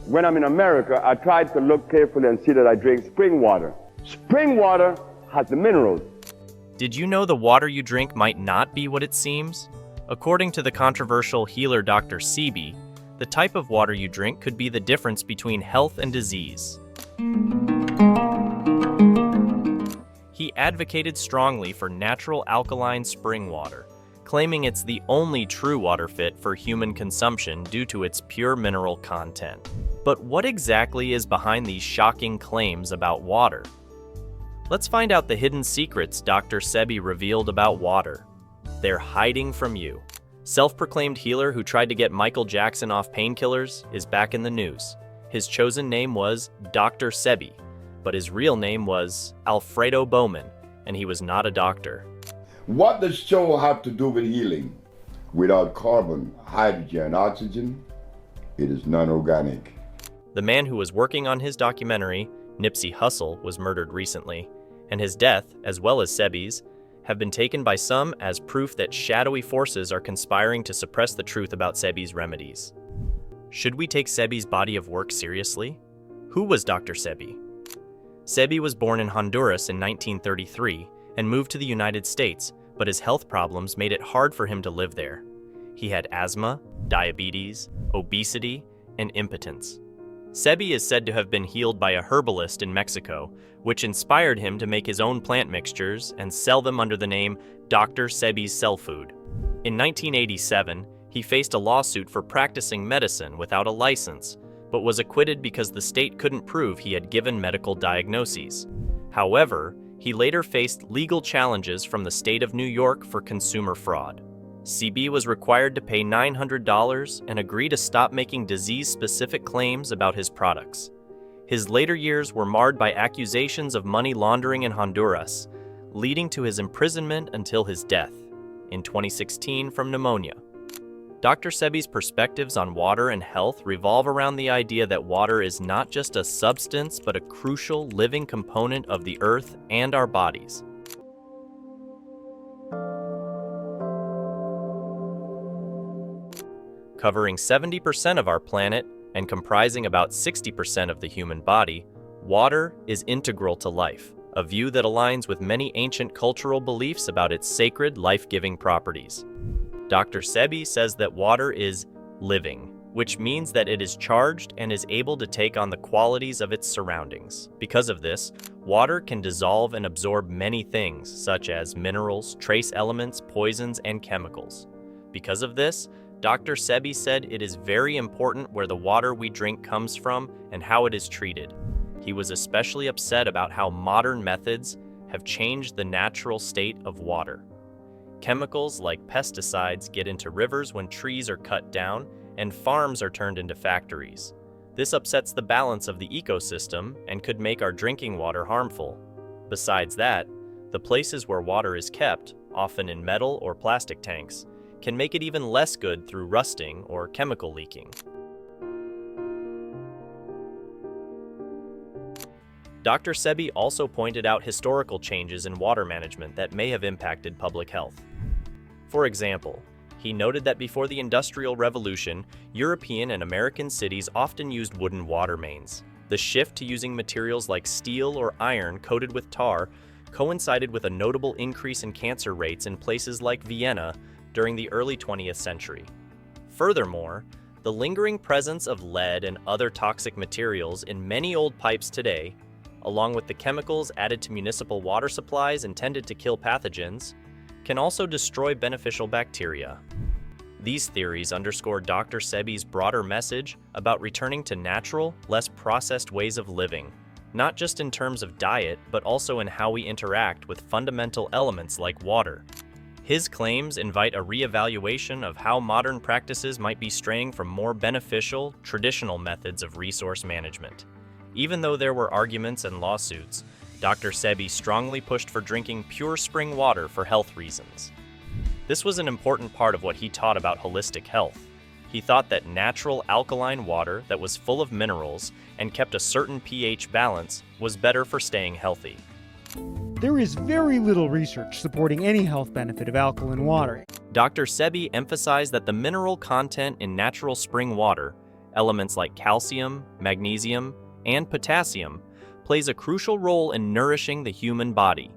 When I'm in America, I try to look carefully and see that I drink spring water. Spring water has the minerals. Did you know the water you drink might not be what it seems? According to the controversial healer Dr. Sebi, the type of water you drink could be the difference between health and disease. He advocated strongly for natural alkaline spring water, claiming it's the only true water fit for human consumption due to its pure mineral content. But what exactly is behind these shocking claims about water? Let's find out the hidden secrets Dr. Sebi revealed about water. They're hiding from you. Self-proclaimed healer who tried to get Michael Jackson off painkillers is back in the news. His chosen name was Dr. Sebi, but his real name was Alfredo Bowman, and he was not a doctor. What does show have to do with healing? Without carbon, hydrogen, and oxygen, it is non-organic. The man who was working on his documentary, Nipsey Hussle, was murdered recently, and his death, as well as Sebi's, have been taken by some as proof that shadowy forces are conspiring to suppress the truth about Sebi's remedies. Should we take Sebi's body of work seriously? Who was Dr. Sebi? Sebi was born in Honduras in 1933 and moved to the United States, but his health problems made it hard for him to live there. He had asthma, diabetes, obesity, and impotence. Sebi is said to have been healed by a herbalist in Mexico, which inspired him to make his own plant mixtures and sell them under the name Dr. Sebi's Cell Food. In 1987, he faced a lawsuit for practicing medicine without a license, but was acquitted because the state couldn't prove he had given medical diagnoses. However, he later faced legal challenges from the state of New York for consumer fraud. Sebi was required to pay $900 and agree to stop making disease-specific claims about his products. His later years were marred by accusations of money laundering in Honduras, leading to his imprisonment until his death in 2016 from pneumonia. Dr. Sebi's perspectives on water and health revolve around the idea that water is not just a substance but a crucial living component of the earth and our bodies. Covering 70% of our planet and comprising about 60% of the human body, water is integral to life, a view that aligns with many ancient cultural beliefs about its sacred, life-giving properties. Dr. Sebi says that water is living, which means that it is charged and is able to take on the qualities of its surroundings. Because of this, water can dissolve and absorb many things, such as minerals, trace elements, poisons, and chemicals. Because of this, Dr. Sebi said it is very important where the water we drink comes from and how it is treated. He was especially upset about how modern methods have changed the natural state of water. Chemicals like pesticides get into rivers when trees are cut down and farms are turned into factories. This upsets the balance of the ecosystem and could make our drinking water harmful. Besides that, the places where water is kept, often in metal or plastic tanks, can make it even less good through rusting or chemical leaking. Dr. Sebi also pointed out historical changes in water management that may have impacted public health. For example, he noted that before the Industrial Revolution, European and American cities often used wooden water mains. The shift to using materials like steel or iron coated with tar coincided with a notable increase in cancer rates in places like Vienna during the early 20th century. Furthermore, the lingering presence of lead and other toxic materials in many old pipes today, along with the chemicals added to municipal water supplies intended to kill pathogens, can also destroy beneficial bacteria. These theories underscore Dr. Sebi's broader message about returning to natural, less processed ways of living, not just in terms of diet, but also in how we interact with fundamental elements like water. His claims invite a reevaluation of how modern practices might be straying from more beneficial, traditional methods of resource management. Even though there were arguments and lawsuits, Dr. Sebi strongly pushed for drinking pure spring water for health reasons. This was an important part of what he taught about holistic health. He thought that natural alkaline water that was full of minerals and kept a certain pH balance was better for staying healthy. There is very little research supporting any health benefit of alkaline water. Dr. Sebi emphasized that the mineral content in natural spring water Elements like calcium, magnesium, and potassium plays a crucial role in nourishing the human body.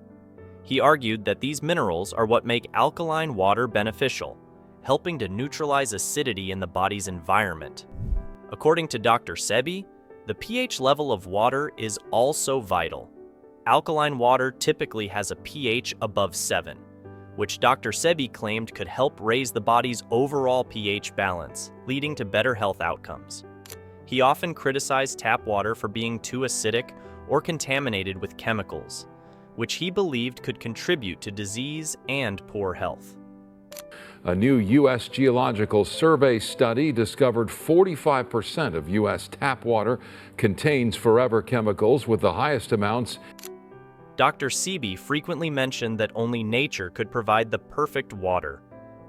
He argued that these minerals are what make alkaline water beneficial, helping to neutralize acidity in the body's environment. According to Dr. Sebi, the pH level of water is also vital. Alkaline water typically has a pH above 7, which Dr. Sebi claimed could help raise the body's overall pH balance, leading to better health outcomes. He often criticized tap water for being too acidic or contaminated with chemicals, which he believed could contribute to disease and poor health. A new U.S. Geological Survey study discovered 45% of U.S. tap water contains forever chemicals, with the highest amounts. Dr. Sebi frequently mentioned that only nature could provide the perfect water,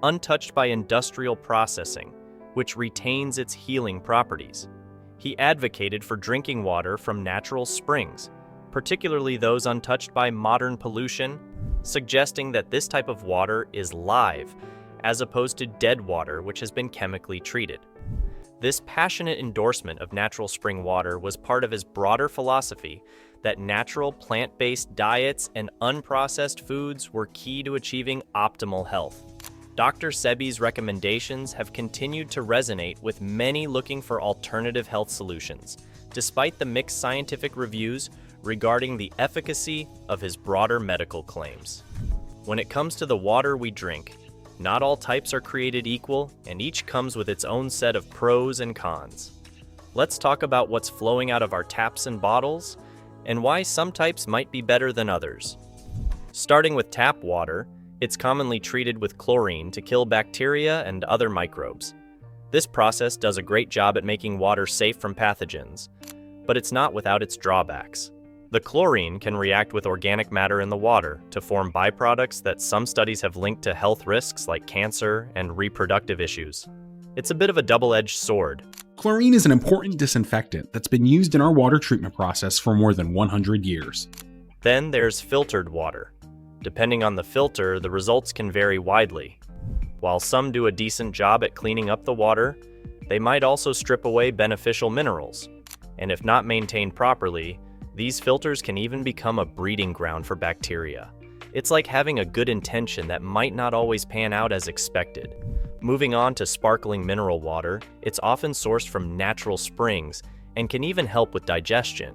untouched by industrial processing, which retains its healing properties. He advocated for drinking water from natural springs, particularly those untouched by modern pollution, suggesting that this type of water is live, as opposed to dead water which has been chemically treated. This passionate endorsement of natural spring water was part of his broader philosophy that natural plant-based diets and unprocessed foods were key to achieving optimal health. Dr. Sebi's recommendations have continued to resonate with many looking for alternative health solutions, despite the mixed scientific reviews regarding the efficacy of his broader medical claims. When it comes to the water we drink, not all types are created equal, and each comes with its own set of pros and cons. Let's talk about what's flowing out of our taps and bottles, and why some types might be better than others. Starting with tap water, it's commonly treated with chlorine to kill bacteria and other microbes. This process does a great job at making water safe from pathogens, but it's not without its drawbacks. The chlorine can react with organic matter in the water to form byproducts that some studies have linked to health risks like cancer and reproductive issues. It's a bit of a double-edged sword. Chlorine is an important disinfectant that's been used in our water treatment process for more than 100 years. Then there's filtered water. Depending on the filter, the results can vary widely. While some do a decent job at cleaning up the water, they might also strip away beneficial minerals. And if not maintained properly, these filters can even become a breeding ground for bacteria. It's like having a good intention that might not always pan out as expected. Moving on to sparkling mineral water, it's often sourced from natural springs and can even help with digestion.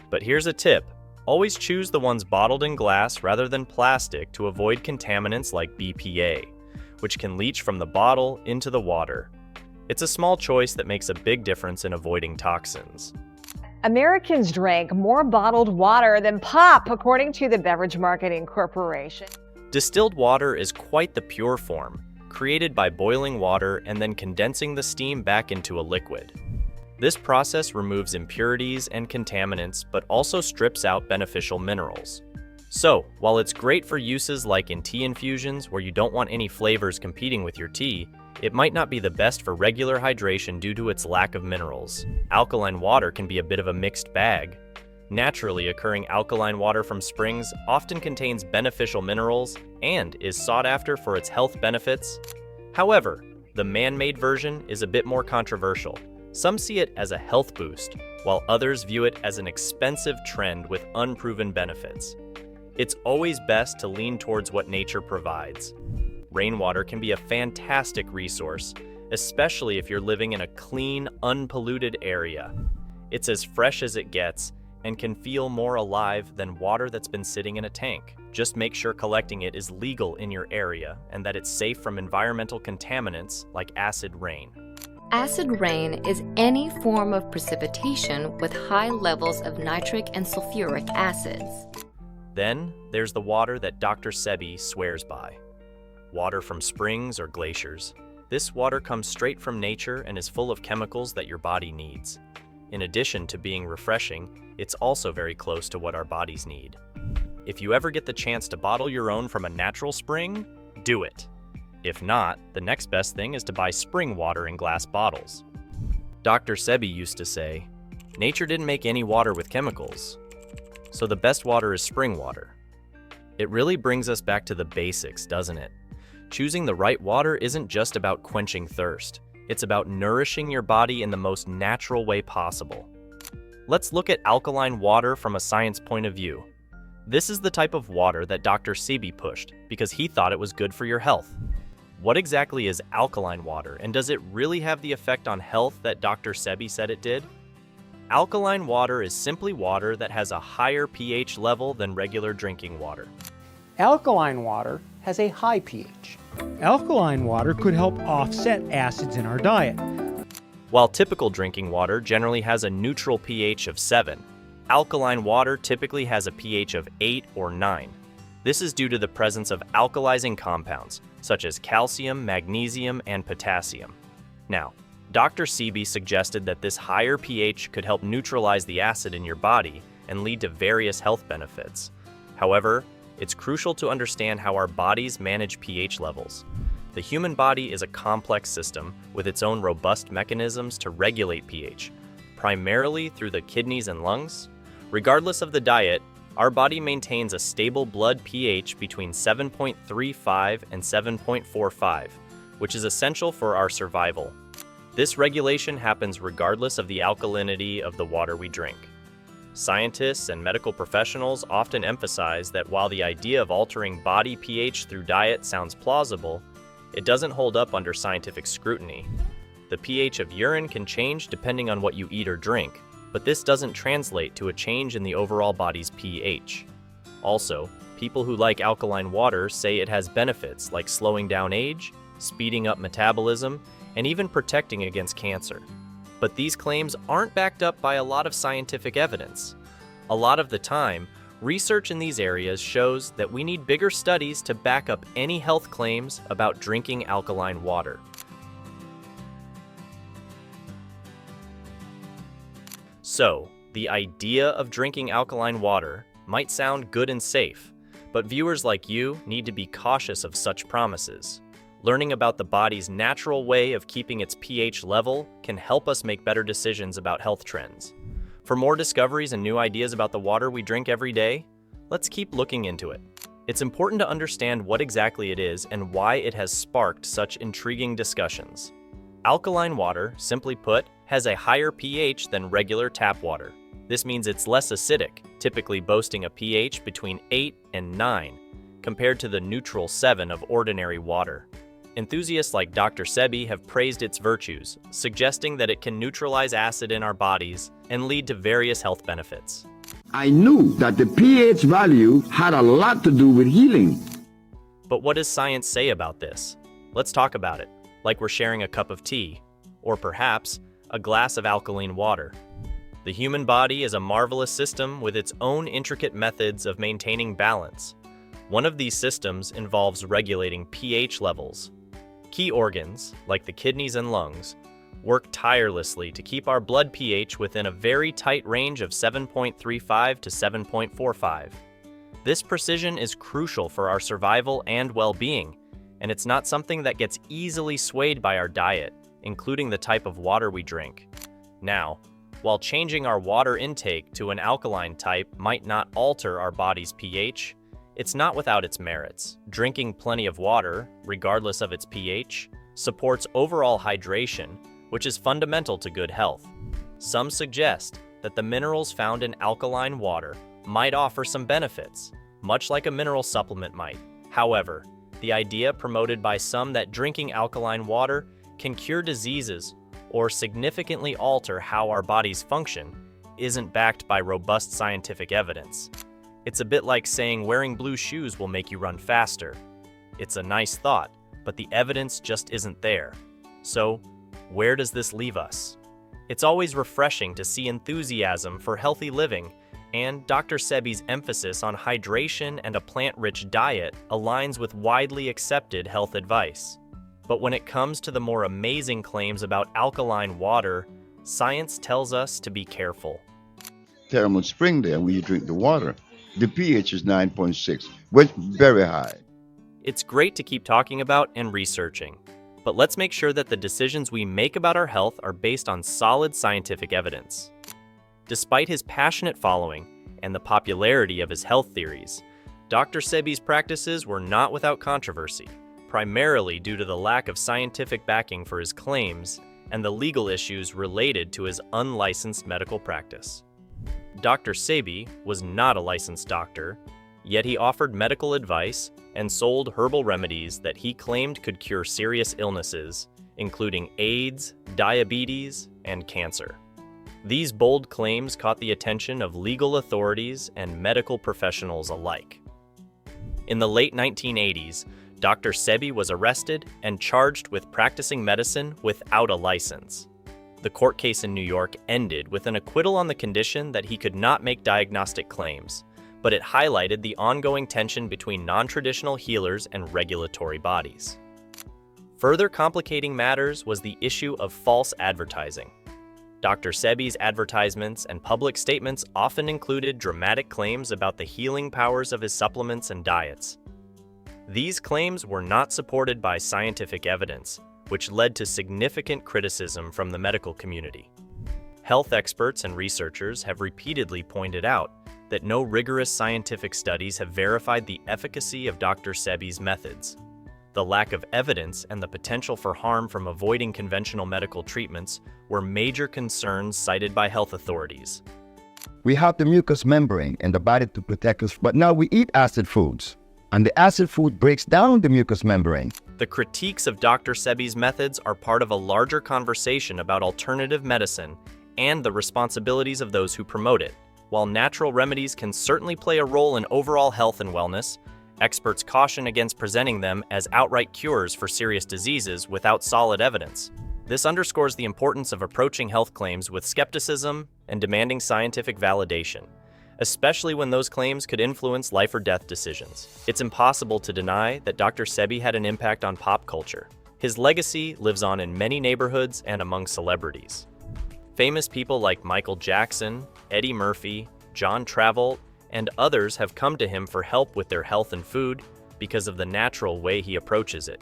But here's a tip: always choose the ones bottled in glass rather than plastic to avoid contaminants like BPA, which can leach from the bottle into the water. It's a small choice that makes a big difference in avoiding toxins. Americans drank more bottled water than pop, according to the Beverage Marketing Corporation. Distilled water is quite the pure form, created by boiling water and then condensing the steam back into a liquid. This process removes impurities and contaminants, but also strips out beneficial minerals. So, while it's great for uses like in tea infusions where you don't want any flavors competing with your tea, it might not be the best for regular hydration due to its lack of minerals. Alkaline water can be a bit of a mixed bag. Naturally occurring alkaline water from springs often contains beneficial minerals and is sought after for its health benefits. However, the man-made version is a bit more controversial. Some see it as a health boost, while others view it as an expensive trend with unproven benefits. It's always best to lean towards what nature provides. Rainwater can be a fantastic resource, especially if you're living in a clean, unpolluted area. It's as fresh as it gets and can feel more alive than water that's been sitting in a tank. Just make sure collecting it is legal in your area and that it's safe from environmental contaminants like acid rain. Acid rain is any form of precipitation with high levels of nitric and sulfuric acids. Then there's the water that Dr. Sebi swears by. Water from springs or glaciers. This water comes straight from nature and is full of chemicals that your body needs. In addition to being refreshing, it's also very close to what our bodies need. If you ever get the chance to bottle your own from a natural spring, do it. If not, the next best thing is to buy spring water in glass bottles. Dr. Sebi used to say, "Nature didn't make any water with chemicals, so the best water is spring water." It really brings us back to the basics, doesn't it? Choosing the right water isn't just about quenching thirst. It's about nourishing your body in the most natural way possible. Let's look at alkaline water from a science point of view. This is the type of water that Dr. Sebi pushed because he thought it was good for your health. What exactly is alkaline water, and does it really have the effect on health that Dr. Sebi said it did? Alkaline water is simply water that has a higher pH level than regular drinking water. Alkaline water has a high pH. Alkaline water could help offset acids in our diet. While typical drinking water generally has a neutral pH of 7, alkaline water typically has a pH of 8 or 9. This is due to the presence of alkalizing compounds, such as calcium, magnesium, and potassium. Now, Dr. Sebi suggested that this higher pH could help neutralize the acid in your body and lead to various health benefits. However, it's crucial to understand how our bodies manage pH levels. The human body is a complex system with its own robust mechanisms to regulate pH, primarily through the kidneys and lungs. Regardless of the diet, our body maintains a stable blood pH between 7.35 and 7.45, which is essential for our survival. This regulation happens regardless of the alkalinity of the water we drink. Scientists and medical professionals often emphasize that while the idea of altering body pH through diet sounds plausible, it doesn't hold up under scientific scrutiny. The pH of urine can change depending on what you eat or drink, but this doesn't translate to a change in the overall body's pH. Also, people who like alkaline water say it has benefits like slowing down age, speeding up metabolism, and even protecting against cancer. But these claims aren't backed up by a lot of scientific evidence. A lot of the time, research in these areas shows that we need bigger studies to back up any health claims about drinking alkaline water. So, the idea of drinking alkaline water might sound good and safe, but viewers like you need to be cautious of such promises. Learning about the body's natural way of keeping its pH level can help us make better decisions about health trends. For more discoveries and new ideas about the water we drink every day, let's keep looking into it. It's important to understand what exactly it is and why it has sparked such intriguing discussions. Alkaline water, simply put, has a higher pH than regular tap water. This means it's less acidic, typically boasting a pH between 8 and 9, compared to the neutral 7 of ordinary water. Enthusiasts like Dr. Sebi have praised its virtues, suggesting that it can neutralize acid in our bodies and lead to various health benefits. I knew that the pH value had a lot to do with healing. But what does science say about this? Let's talk about it, like we're sharing a cup of tea, or perhaps a glass of alkaline water. The human body is a marvelous system with its own intricate methods of maintaining balance. One of these systems involves regulating pH levels. Key organs, like the kidneys and lungs, work tirelessly to keep our blood pH within a very tight range of 7.35 to 7.45. This precision is crucial for our survival and well-being, and it's not something that gets easily swayed by our diet, including the type of water we drink. Now, while changing our water intake to an alkaline type might not alter our body's pH, it's not without its merits. Drinking plenty of water, regardless of its pH, supports overall hydration, which is fundamental to good health. Some suggest that the minerals found in alkaline water might offer some benefits, much like a mineral supplement might. However, the idea promoted by some that drinking alkaline water can cure diseases or significantly alter how our bodies function isn't backed by robust scientific evidence. It's a bit like saying wearing blue shoes will make you run faster. It's a nice thought, but the evidence just isn't there. So, where does this leave us? It's always refreshing to see enthusiasm for healthy living, and Dr. Sebi's emphasis on hydration and a plant-rich diet aligns with widely accepted health advice. But when it comes to the more amazing claims about alkaline water, science tells us to be careful. Thermal spring there when you drink the water. The pH is 9.6, which is very high. It's great to keep talking about and researching, but let's make sure that the decisions we make about our health are based on solid scientific evidence. Despite his passionate following and the popularity of his health theories, Dr. Sebi's practices were not without controversy, primarily due to the lack of scientific backing for his claims and the legal issues related to his unlicensed medical practice. Dr. Sebi was not a licensed doctor, yet he offered medical advice and sold herbal remedies that he claimed could cure serious illnesses, including AIDS, diabetes, and cancer. These bold claims caught the attention of legal authorities and medical professionals alike. In the late 1980s, Dr. Sebi was arrested and charged with practicing medicine without a license. The court case in New York ended with an acquittal on the condition that he could not make diagnostic claims, but it highlighted the ongoing tension between non-traditional healers and regulatory bodies. Further complicating matters was the issue of false advertising. Dr. Sebi's advertisements and public statements often included dramatic claims about the healing powers of his supplements and diets. These claims were not supported by scientific evidence, which led to significant criticism from the medical community. Health experts and researchers have repeatedly pointed out that no rigorous scientific studies have verified the efficacy of Dr. Sebi's methods. The lack of evidence and the potential for harm from avoiding conventional medical treatments were major concerns cited by health authorities. We have the mucous membrane in the body to protect us, but now we eat acid foods, and the acid food breaks down the mucous membrane. The critiques of Dr. Sebi's methods are part of a larger conversation about alternative medicine and the responsibilities of those who promote it. While natural remedies can certainly play a role in overall health and wellness, experts caution against presenting them as outright cures for serious diseases without solid evidence. This underscores the importance of approaching health claims with skepticism and demanding scientific validation, especially when those claims could influence life or death decisions. It's impossible to deny that Dr. Sebi had an impact on pop culture. His legacy lives on in many neighborhoods and among celebrities. Famous people like Michael Jackson, Eddie Murphy, John Travolta, and others have come to him for help with their health and food because of the natural way he approaches it.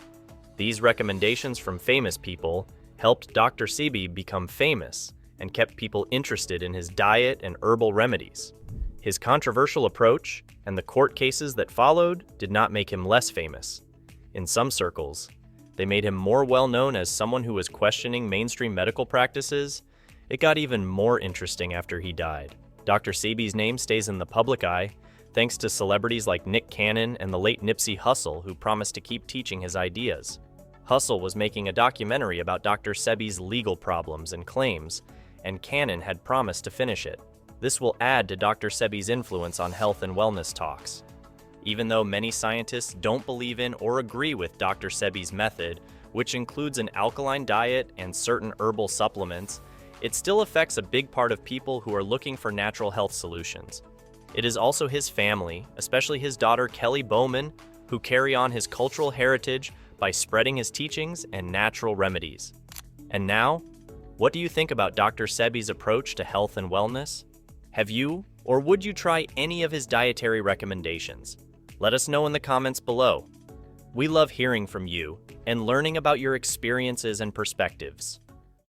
These recommendations from famous people helped Dr. Sebi become famous and kept people interested in his diet and herbal remedies. His controversial approach and the court cases that followed did not make him less famous. In some circles, they made him more well-known as someone who was questioning mainstream medical practices. It got even more interesting after he died. Dr. Sebi's name stays in the public eye thanks to celebrities like Nick Cannon and the late Nipsey Hussle, who promised to keep teaching his ideas. Hussle was making a documentary about Dr. Sebi's legal problems and claims, and Cannon had promised to finish it. This will add to Dr. Sebi's influence on health and wellness talks. Even though many scientists don't believe in or agree with Dr. Sebi's method, which includes an alkaline diet and certain herbal supplements, it still affects a big part of people who are looking for natural health solutions. It is also his family, especially his daughter Kelly Bowman, who carry on his cultural heritage by spreading his teachings and natural remedies. And now, what do you think about Dr. Sebi's approach to health and wellness? Have you or would you try any of his dietary recommendations? Let us know in the comments below. We love hearing from you and learning about your experiences and perspectives.